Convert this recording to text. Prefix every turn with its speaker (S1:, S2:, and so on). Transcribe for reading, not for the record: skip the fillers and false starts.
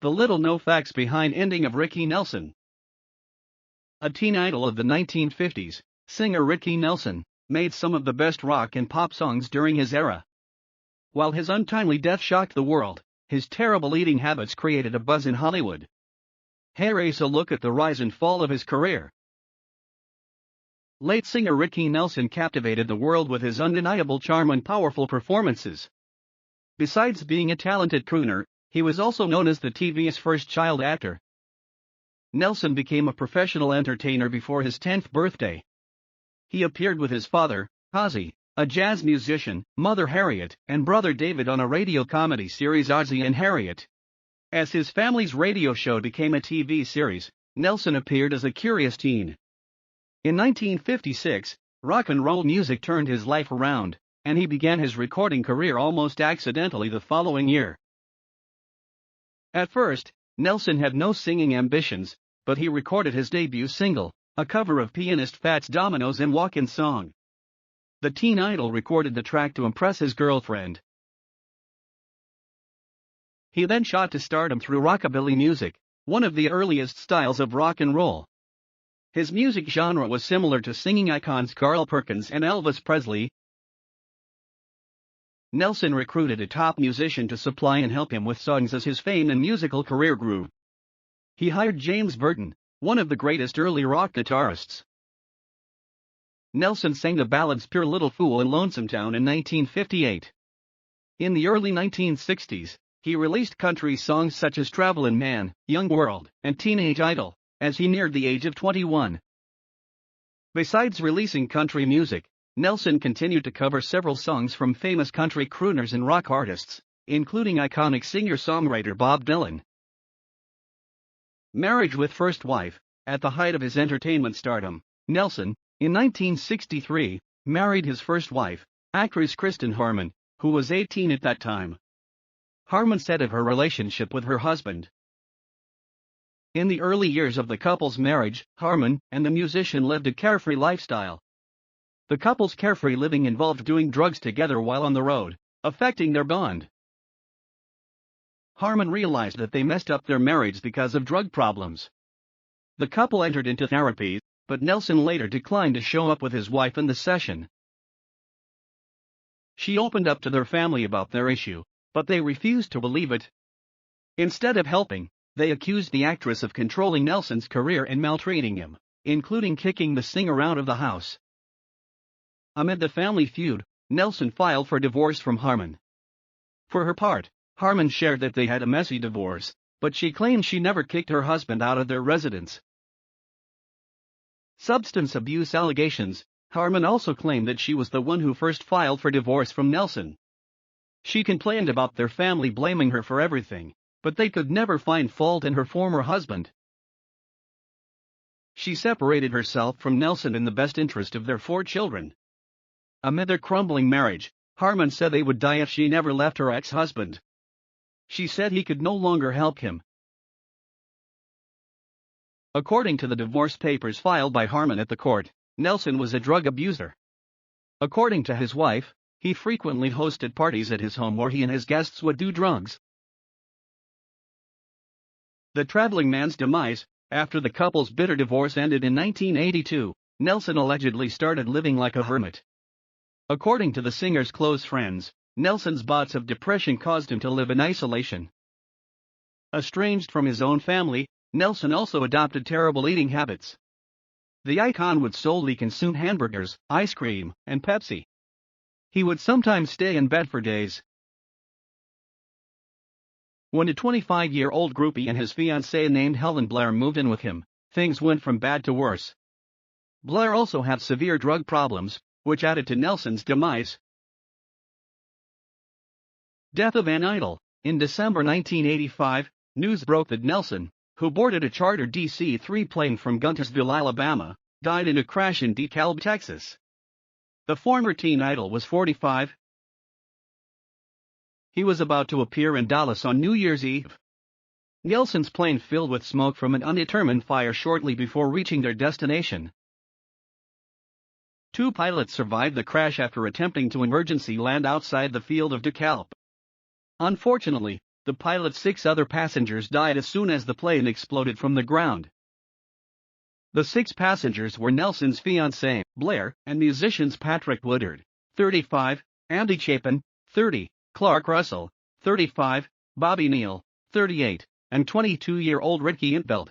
S1: The little no facts behind ending of Ricky Nelson. A teen idol of the 1950s, singer Ricky Nelson made some of the best rock and pop songs during his era. While his untimely death shocked the world, his terrible eating habits created a buzz in Hollywood. Here's a look at the rise and fall of his career. Late singer Ricky Nelson captivated the world with his undeniable charm and powerful performances. Besides being a talented crooner, he was also known as the TV's first child actor. Nelson became a professional entertainer before his 10th birthday. He appeared with his father, Ozzy, a jazz musician, mother Harriet, and brother David on a radio comedy series Ozzy and Harriet. As his family's radio show became a TV series, Nelson appeared as a curious teen. In 1956, rock and roll music turned his life around, and he began his recording career almost accidentally the following year. At first, Nelson had no singing ambitions, but he recorded his debut single, a cover of pianist Fats Domino's "And Walkin' Song." The teen idol recorded the track to impress his girlfriend. He then shot to stardom through rockabilly music, one of the earliest styles of rock and roll. His music genre was similar to singing icons Carl Perkins and Elvis Presley. Nelson recruited a top musician to supply and help him with songs as his fame and musical career grew. He hired James Burton, one of the greatest early rock guitarists. Nelson sang the ballads Pure Little Fool and Lonesome Town in 1958. In the early 1960s, he released country songs such as Travelin' Man, Young World, and Teenage Idol, as he neared the age of 21. Besides releasing country music, Nelson continued to cover several songs from famous country crooners and rock artists, including iconic singer-songwriter Bob Dylan. Marriage with first wife. At the height of his entertainment stardom, Nelson, in 1963, married his first wife, actress Kristen Harmon, who was 18 at that time. Harmon said of her relationship with her husband: "In the early years of the couple's marriage, Harmon and the musician lived a carefree lifestyle. The couple's carefree living involved doing drugs together while on the road, affecting their bond. Harmon realized that they messed up their marriage because of drug problems. The couple entered into therapy, but Nelson later declined to show up with his wife in the session. She opened up to their family about their issue, but they refused to believe it. Instead of helping, they accused the actress of controlling Nelson's career and maltreating him, including kicking the singer out of the house. Amid the family feud, Nelson filed for divorce from Harmon. For her part, Harmon shared that they had a messy divorce, but she claimed she never kicked her husband out of their residence. Substance abuse allegations. Harmon also claimed that she was the one who first filed for divorce from Nelson. She complained about their family blaming her for everything, but they could never find fault in her former husband. She separated herself from Nelson in the best interest of their 4 children. Amid their crumbling marriage, Harmon said they would die if she never left her ex-husband. She said he could no longer help him. According to the divorce papers filed by Harmon at the court, Nelson was a drug abuser. According to his wife, he frequently hosted parties at his home where he and his guests would do drugs. The Traveling Man's demise. After the couple's bitter divorce ended in 1982, Nelson allegedly started living like a hermit. According to the singer's close friends, Nelson's bouts of depression caused him to live in isolation. Estranged from his own family, Nelson also adopted terrible eating habits. The icon would solely consume hamburgers, ice cream, and Pepsi. He would sometimes stay in bed for days. When a 25-year-old groupie and his fiancée named Helen Blair moved in with him, things went from bad to worse. Blair also had severe drug problems, which added to Nelson's demise. Death of an idol. In December 1985, news broke that Nelson, who boarded a charter DC-3 plane from Guntersville, Alabama, died in a crash in DeKalb, Texas. The former teen idol was 45. He was about to appear in Dallas on New Year's Eve. Nelson's plane filled with smoke from an undetermined fire shortly before reaching their destination. 2 pilots survived the crash after attempting to emergency land outside the field of DeKalb. Unfortunately, The pilot's 6 other passengers died as soon as the plane exploded from the ground. The 6 passengers were Nelson's fiancée, Blair, and musicians Patrick Woodard, 35, Andy Chapin, 30, Clark Russell, 35, Bobby Neal, 38, and 22-year-old Ricky Intveld,